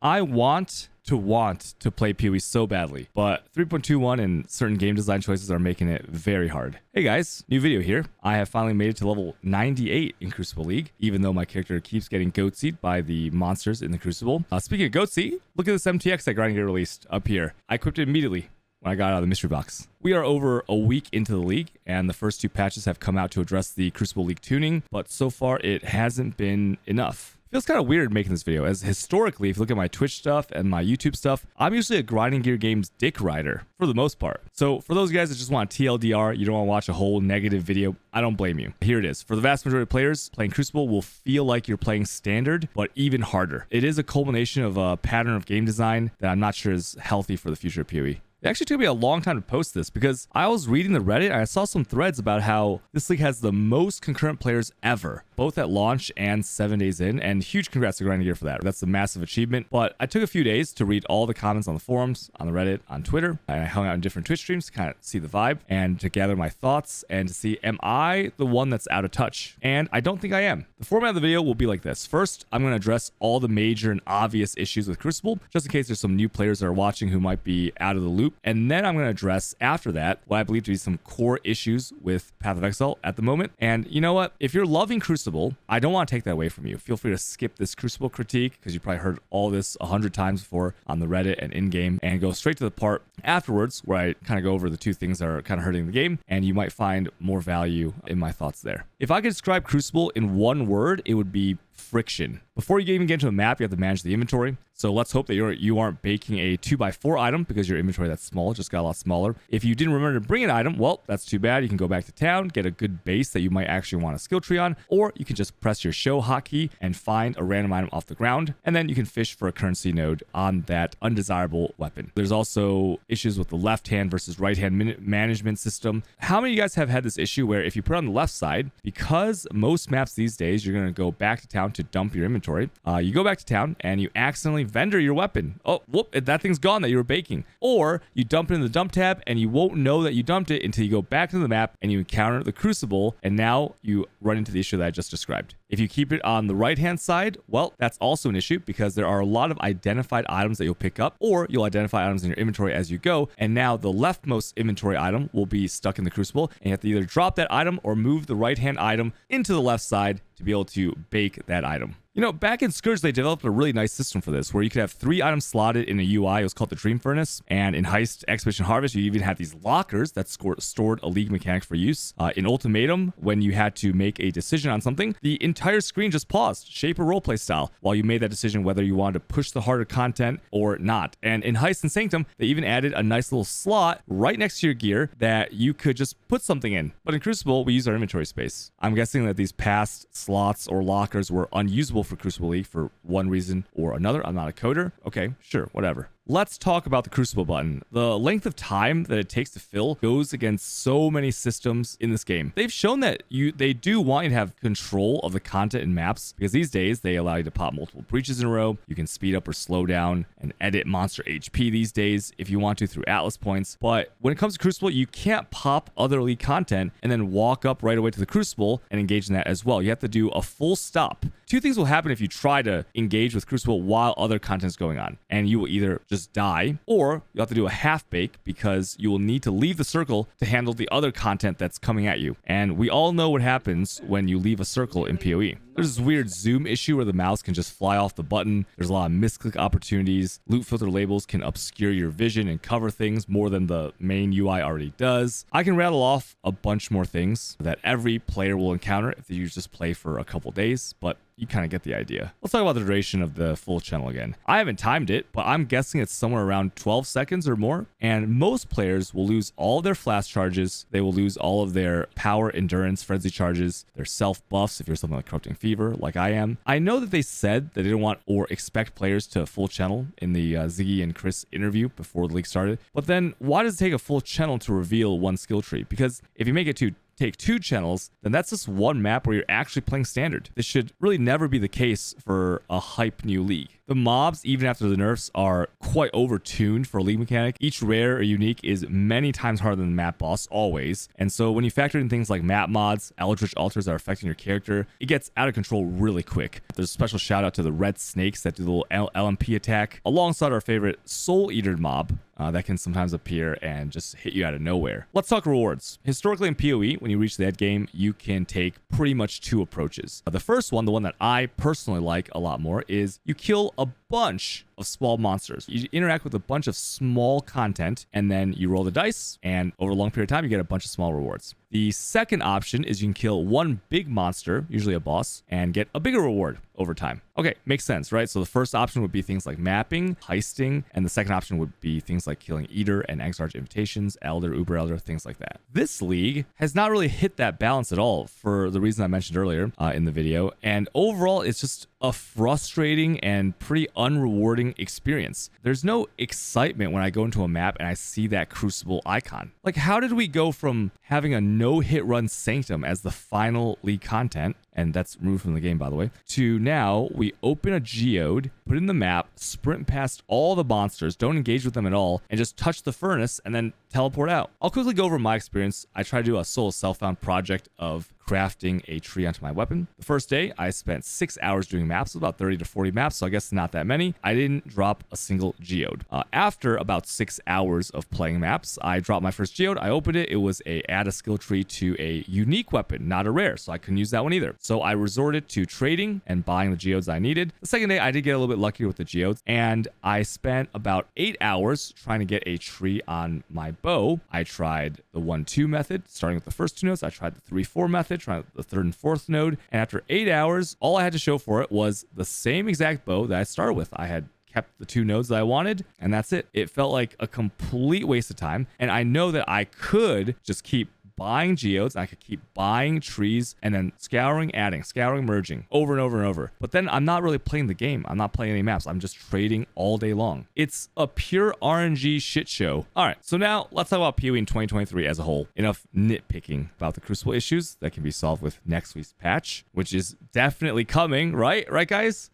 I want to play PoE so badly, but 3.21 and certain game design choices are making it very hard. Hey guys, new video here. I have finally made it to level 98 in Crucible League, even though my character keeps getting goatseed by the monsters in the Crucible. Speaking of goatseed, look at this MTX that Grinding Gear released up here. I equipped it immediately when I got out of the mystery box. We are over a week into the league, and the first two patches have come out to address the Crucible League tuning, but so far it hasn't been enough. Feels kind of weird making this video, as historically, if you look at my Twitch stuff and my YouTube stuff, I'm usually a Grinding Gear Games dick rider for the most part. So for those guys that just want TLDR, you don't want to watch a whole negative video, I don't blame you. Here it is. For the vast majority of players, playing Crucible will feel like you're playing standard, but even harder. It is a culmination of a pattern of game design that I'm not sure is healthy for the future of PoE. It actually took me a long time to post this because I was reading the Reddit and I saw some threads about how this league has the most concurrent players ever, both at launch and 7 days in, and huge congrats to Grinding Gear for that. That's a massive achievement, but I took a few days to read all the comments on the forums, on the Reddit, on Twitter, and I hung out in different Twitch streams to kind of see the vibe and to gather my thoughts and to see, am I the one that's out of touch? And I don't think I am. The format of the video will be like this. First, I'm going to address all the major and obvious issues with Crucible, just in case there's some new players that are watching who might be out of the loop. And then I'm going to address after that what I believe to be some core issues with Path of Exile at the moment. And you know what? If you're loving Crucible, I don't want to take that away from you. Feel free to skip this Crucible critique because you probably heard all this 100 times before on the Reddit and in-game, and go straight to the part afterwards where I kind of go over the two things that are kind of hurting the game, and you might find more value in my thoughts there. If I could describe Crucible in one word, it would be friction. Before you even get into a map, you have to manage the inventory. So let's hope that you aren't baking a 2x4 item because your inventory that's small just got a lot smaller. If you didn't remember to bring an item, well, that's too bad. You can go back to town, get a good base that you might actually want a skill tree on, or you can just press your show hotkey and find a random item off the ground, and then you can fish for a currency node on that undesirable weapon. There's also issues with the left hand versus right hand management system. How many of you guys have had this issue where if you put it on the left side, because most maps these days, you're going to go back to town to dump your inventory, you go back to town and you accidentally vendor your weapon. Oh, whoop, that thing's gone that you were baking. Or you dump it in the dump tab and you won't know that you dumped it until you go back to the map and you encounter the Crucible, and now you run into the issue that I just described. If you keep it on the right hand side, well, that's also an issue because there are a lot of identified items that you'll pick up, or you'll identify items in your inventory as you go, and now the leftmost inventory item will be stuck in the Crucible, and you have to either drop that item or move the right hand item into the left side to be able to bake that item. You know, back in Scourge, they developed a really nice system for this, where you could have 3 items slotted in a UI. It was called the Dream Furnace. And in Heist, Expedition, Harvest, you even had these lockers that stored a league mechanic for use. In Ultimatum, when you had to make a decision on something, the entire screen just paused, shape or roleplay style, while you made that decision whether you wanted to push the harder content or not. And in Heist and Sanctum, they even added a nice little slot right next to your gear that you could just put something in. But in Crucible, we use our inventory space. I'm guessing that these past slots or lockers were unusable for Crucible League for one reason or another. I'm not a coder. Okay, sure, whatever. Let's talk about the Crucible button. The length of time that it takes to fill goes against so many systems in this game. They've shown that they do want you to have control of the content and maps, because these days they allow you to pop multiple breaches in a row. You can speed up or slow down and edit monster HP these days if you want to through Atlas points. But when it comes to Crucible, you can't pop other league content and then walk up right away to the Crucible and engage in that as well. You have to do a full stop. Two things will happen if you try to engage with Crucible while other content is going on, and you will either just die, or you have to do a half bake because you will need to leave the circle to handle the other content that's coming at you. And we all know what happens when you leave a circle in PoE. There's this weird zoom issue where the mouse can just fly off the button. There's a lot of misclick opportunities. Loot filter labels can obscure your vision and cover things more than the main UI already does. I can rattle off a bunch more things that every player will encounter if you just play for a couple days, but you kind of get the idea. Let's talk about the duration of the full channel again. I haven't timed it, but I'm guessing it's somewhere around 12 seconds or more. And most players will lose all of their flash charges. They will lose all of their power, endurance, frenzy charges, their self buffs if you're something like Corrupting Fever, like I am. I know that they said that they didn't want or expect players to full channel in the Ziggy and Chris interview before the league started. But then why does it take a full channel to reveal one skill tree? Because if you make it to take 2 channels, then that's just one map where you're actually playing standard. This should really never be the case for a hype new league. The mobs, even after the nerfs, are quite overtuned for a league mechanic. Each rare or unique is many times harder than the map boss, always. And so when you factor in things like map mods, eldritch altars that are affecting your character, it gets out of control really quick. There's a special shout out to the red snakes that do the little LMP attack, alongside our favorite Soul Eater mob, that can sometimes appear and just hit you out of nowhere. Let's talk rewards. Historically in PoE, when you reach the end game, you can take pretty much two approaches. The first one, the one that I personally like a lot more, is you kill a bunch of small monsters. You interact with a bunch of small content, and then you roll the dice, and over a long period of time, you get a bunch of small rewards. The second option is you can kill one big monster, usually a boss, and get a bigger reward over time. Okay, makes sense, right? So the first option would be things like mapping, heisting, and the second option would be things like killing Eater and Exarch invitations, Elder, Uber Elder, things like that. This league has not really hit that balance at all for the reason I mentioned earlier in the video, and overall, it's just a frustrating and pretty unrewarding experience. There's no excitement when I go into a map and I see that Crucible icon. Like, how did we go from having a no-hit run Sanctum as the final league content, and that's removed from the game, by the way, to now we open a geode, put in the map, sprint past all the monsters, don't engage with them at all, and just touch the furnace and then teleport out. I'll quickly go over my experience. I tried to do a solo self-found project of crafting a tree onto my weapon. The first day, I spent 6 hours doing maps, about 30 to 40 maps, so I guess not that many. I didn't drop a single geode. After about 6 hours of playing maps, I dropped my first geode. I opened it. It was add a skill tree to a unique weapon, not a rare, so I couldn't use that one either. So I resorted to trading and buying the geodes I needed. The second day, I did get a little bit luckier with the geodes, and I spent about 8 hours trying to get a tree on my bow. I tried the 1-2 method, starting with the first two nodes. I tried the 3-4 method, trying the third and fourth node, and after 8 hours, all I had to show for it was the same exact bow that I started with. I had kept the 2 nodes that I wanted, and that's it. It felt like a complete waste of time, and I know that I could just keep buying geodes, and I could keep buying trees and then scouring, adding, scouring, merging over and over and over. But then I'm not really playing the game. I'm not playing any maps. I'm just trading all day long. It's a pure RNG shit show. All right, so now let's talk about PoE in 2023 as a whole. Enough nitpicking about the Crucible issues that can be solved with next week's patch, which is definitely coming, right? Right, guys?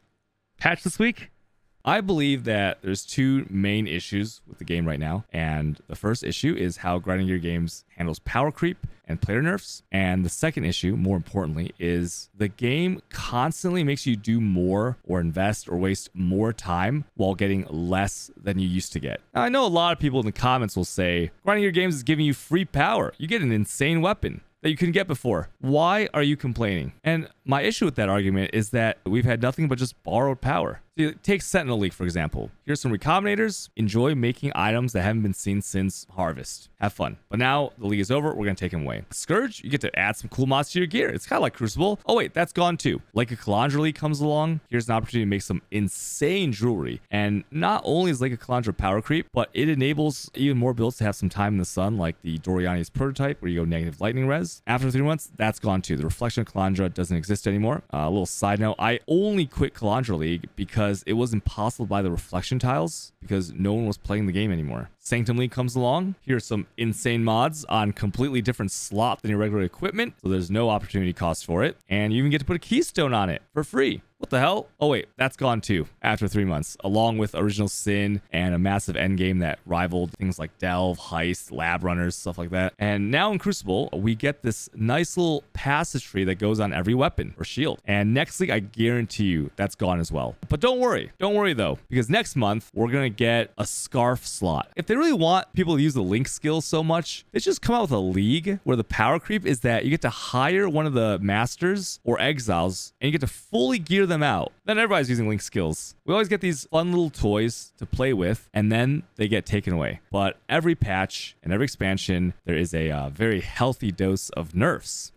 Patch this week? I believe that there's two main issues with the game right now, and the first issue is how Grinding Gear Games handles power creep and player nerfs, and the second issue, more importantly, is the game constantly makes you do more or invest or waste more time while getting less than you used to get. Now, I know a lot of people in the comments will say, Grinding Gear Games is giving you free power. You get an insane weapon that you couldn't get before. Why are you complaining? And my issue with that argument is that we've had nothing but just borrowed power. See, take Sentinel League, for example. Here's some recombinators. Enjoy making items that haven't been seen since Harvest. Have fun. But now the league is over. We're going to take them away. Scourge, you get to add some cool mods to your gear. It's kind of like Crucible. Oh, wait, that's gone too. Like a Calandra League comes along. Here's an opportunity to make some insane jewelry. And not only is like a Calandra power creep, but it enables even more builds to have some time in the sun, like the Doriani's prototype, where you go negative lightning res. After 3 months, that's gone too. The reflection of Calandra doesn't exist anymore. A little side note, I only quit Calandra League because it was impossible to buy the reflection tiles because no one was playing the game anymore. Sanctum League comes along. Here's some insane mods on completely different slot than your regular equipment, so there's no opportunity cost for it, and you even get to put a keystone on it for free. What the hell? Oh wait, that's gone too after 3 months, along with Original Sin and a massive endgame that rivaled things like Delve, Heist, Lab Runners, stuff like that. And now in Crucible, we get this nice little passage tree that goes on every weapon or shield. And next league, I guarantee you that's gone as well. But don't worry though, because next month we're gonna get a scarf slot. If they really want people to use the link skills so much, they just come out with a league where the power creep is that you get to hire one of the masters or exiles and you get to fully gear them out. Then everybody's using link skills. We always get these fun little toys to play with, and then they get taken away. But every patch and every expansion, there is a very healthy dose of nerfs.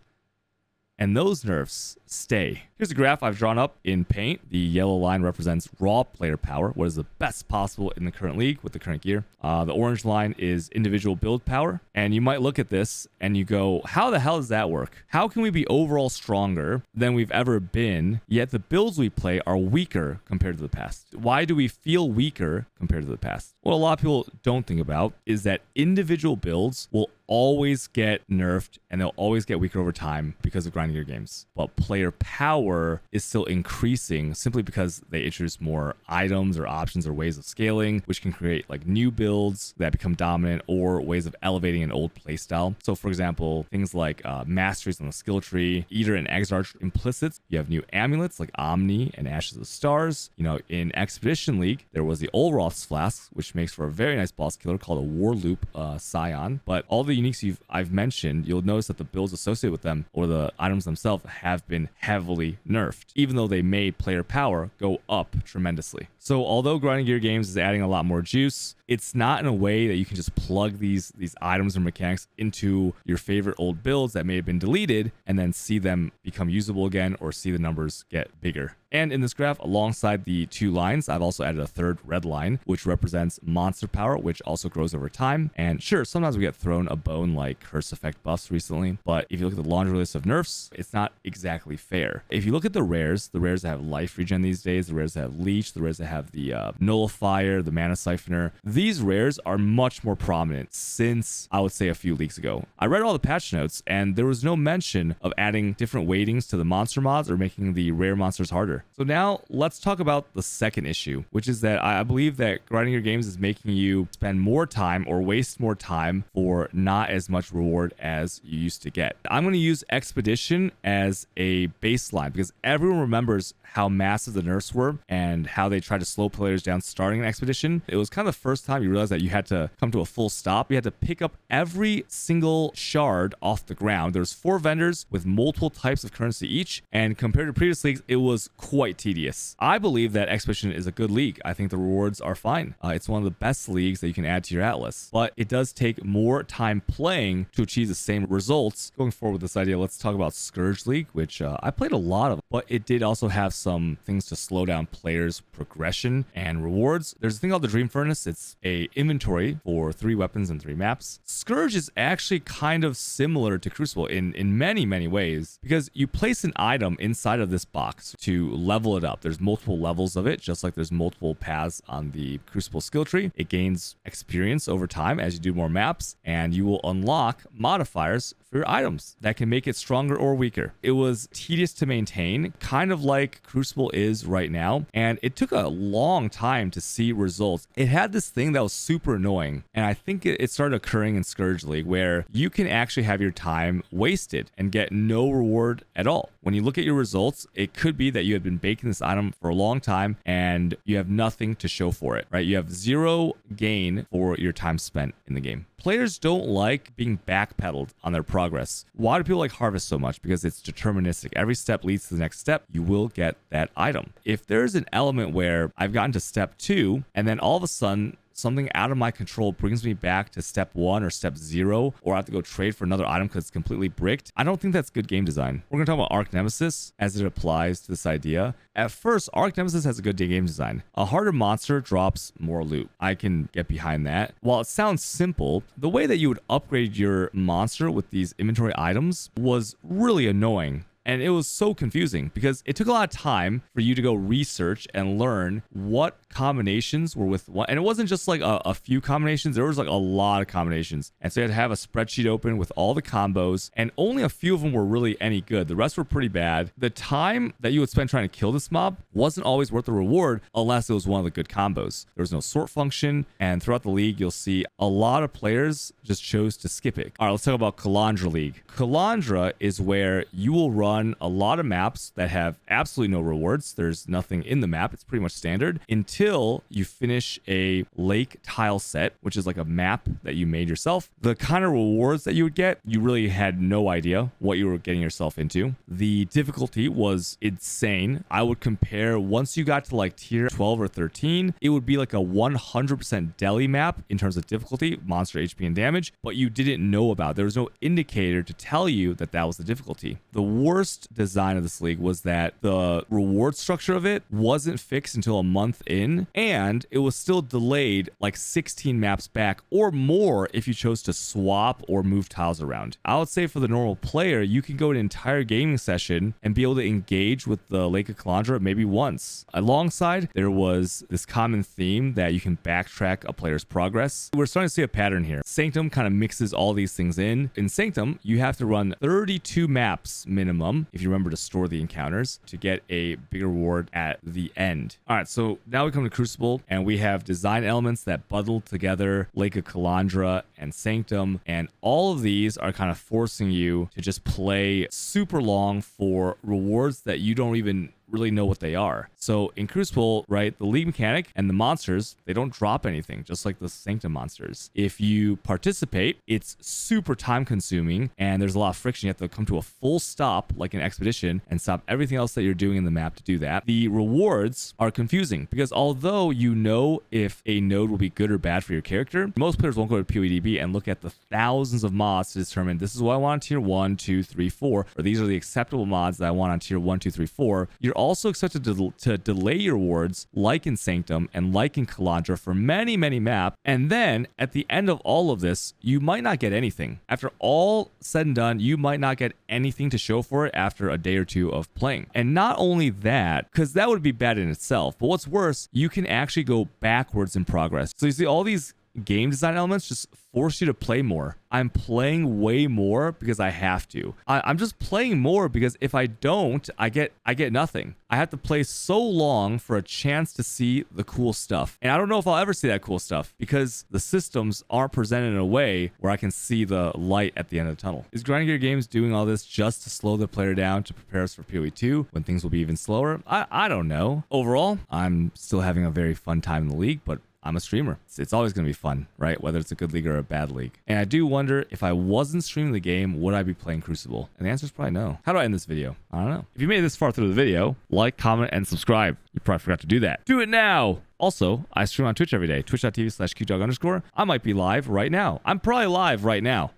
And those nerfs stay. Here's a graph I've drawn up in Paint. The yellow line represents raw player power, what is the best possible in the current league with the current gear. The orange line is individual build power. And you might look at this and you go, how the hell does that work? How can we be overall stronger than we've ever been, yet the builds we play are weaker compared to the past? Why do we feel weaker compared to the past? What a lot of people don't think about is that individual builds will always get nerfed and they'll always get weaker over time because of Grinding Gear Games. But player player power is still increasing simply because they introduce more items or options or ways of scaling, which can create like new builds that become dominant or ways of elevating an old playstyle. So for example, things like masteries on the skill tree, Eater and Exarch implicits. You have new amulets like Omni and Ashes of Stars. You know, in Expedition League, there was the Olroth's Flask, which makes for a very nice boss killer called a War Loop Scion. But all the uniques I've mentioned, you'll notice that the builds associated with them or the items themselves have been heavily nerfed, even though they made player power go up tremendously. So although Grinding Gear Games is adding a lot more juice, it's not in a way that you can just plug these items or mechanics into your favorite old builds that may have been deleted and then see them become usable again or see the numbers get bigger. And in this graph, alongside the two lines, I've also added a third red line, which represents monster power, which also grows over time. And sure, sometimes we get thrown a bone like curse effect buffs recently, but if you look at the laundry list of nerfs, it's not exactly fair. If you look at the rares that have life regen these days, the rares that have leech, the rares that have the nullifier, the mana siphoner, these rares are much more prominent since I would say a few leagues ago. I read all the patch notes and there was no mention of adding different weightings to the monster mods or making the rare monsters harder. So now let's talk about the second issue, which is that I believe that Grinding Your Games is making you spend more time or waste more time for not as much reward as you used to get. I'm going to use Expedition as a baseline because everyone remembers how massive the nerfs were and how they tried to slow players down starting an Expedition. It was kind of the first time you realized that you had to come to a full stop. You had to pick up every single shard off the ground. There's 4 vendors with multiple types of currency each, and compared to previous leagues, it was quite tedious. I believe that Expedition is a good league. I think the rewards are fine. It's one of the best leagues that you can add to your atlas, but it does take more time playing to achieve the same results. Going forward with this idea, let's talk about Scourge League, which I played a lot of, but it did also have some things to slow down players' progression and rewards. There's a thing called the Dream Furnace. It's a inventory for 3 weapons and 3 maps. Scourge is actually kind of similar to Crucible in many ways because you place an item inside of this box to level it up. There's multiple levels of it, just like there's multiple paths on the Crucible skill tree. It gains experience over time as you do more maps, and you will unlock modifiers for your items that can make it stronger or weaker. It was tedious to maintain, kind of like Crucible is right now, and it took a long time to see results. It had this thing that was super annoying, and I think it started occurring in Scourge League where you can actually have your time wasted and get no reward at all. When you look at your results, it could be that you had been baking this item for a long time and you have nothing to show for it, right? You have 0 gain for your time spent in the game. Players don't like being backpedaled on their progress. Why do people like Harvest so much? Because it's deterministic. Every step leads to the next step. You will get that item. If there's an element where I've gotten to step 2 and then all of a sudden something out of my control brings me back to step 1 or step 0, or I have to go trade for another item because it's completely bricked, I don't think that's good game design. We're going to talk about Arc Nemesis as it applies to this idea. At first, Arc Nemesis has a good game design. A harder monster drops more loot. I can get behind that. While it sounds simple, the way that you would upgrade your monster with these inventory items was really annoying. And it was so confusing because it took a lot of time for you to go research and learn what combinations were with what. And it wasn't just like a few combinations. There was like a lot of combinations. And so you had to have a spreadsheet open with all the combos, and only a few of them were really any good. The rest were pretty bad. The time that you would spend trying to kill this mob wasn't always worth the reward unless it was one of the good combos. There was no sort function. And throughout the league, you'll see a lot of players just chose to skip it. All right, let's talk about Calandra League. Calandra is where you will run a lot of maps that have absolutely no rewards. There's nothing in the map. It's pretty much standard until you finish a lake tile set, which is like a map that you made yourself. The kind of rewards that you would get, you really had no idea what you were getting yourself into. The difficulty was insane. I would compare once you got to like tier 12 or 13, it would be like a 100% deli map in terms of difficulty, monster HP and damage, but you didn't know about it. There was no indicator to tell you that that was the difficulty. The worst design of this league was that the reward structure of it wasn't fixed until a month in, and it was still delayed like 16 maps back or more if you chose to swap or move tiles around. I would say for the normal player, you can go an entire gaming session and be able to engage with the Lake of Calandra maybe once. Alongside, there was this common theme that you can backtrack a player's progress. We're starting to see a pattern here. Sanctum kind of mixes all these things in. In Sanctum, you have to run 32 maps minimum some if you remember to store the encounters to get a bigger reward at the end. All right, so now we come to Crucible, and we have design elements that bundle together Lake of Calandra and Sanctum, and all of these are kind of forcing you to just play super long for rewards that you don't even really know what they are. So in Crucible, right, the league mechanic and the monsters, they don't drop anything, just like the Sanctum monsters. If you participate, it's super time consuming and there's a lot of friction. You have to come to a full stop like an expedition and stop everything else that you're doing in the map to do that. The rewards are confusing because although you know if a node will be good or bad for your character, most players won't go to PoEDB and look at the thousands of mods to determine this is what I want on tier 1, 2, 3, 4, or these are the acceptable mods that I want on tier 1, 2, 3, 4. You're also expected to delay your rewards like in Sanctum and like in Calandra for many maps, and then at the end of all of this you might not get anything. After all said and done, you might not get anything to show for it after a day or two of playing. And not only that, because that would be bad in itself, but what's worse, you can actually go backwards in progress. So you see all these game design elements just force you to play more. I'm playing way more because I have to. I'm just playing more because if I don't, I get nothing. I have to play so long for a chance to see the cool stuff. And I don't know if I'll ever see that cool stuff because the systems aren't presented in a way where I can see the light at the end of the tunnel. Is Grinding Gear Games doing all this just to slow the player down to prepare us for PoE 2 when things will be even slower? I don't know. Overall, I'm still having a very fun time in the league, but I'm a streamer. It's always going to be fun, right? Whether it's a good league or a bad league. And I do wonder if I wasn't streaming the game, would I be playing Crucible? And the answer is probably no. How do I end this video? I don't know. If you made it this far through the video, like, comment, and subscribe. You probably forgot to do that. Do it now. Also, I stream on Twitch every day, twitch.tv/qdog_. I might be live right now. I'm probably live right now.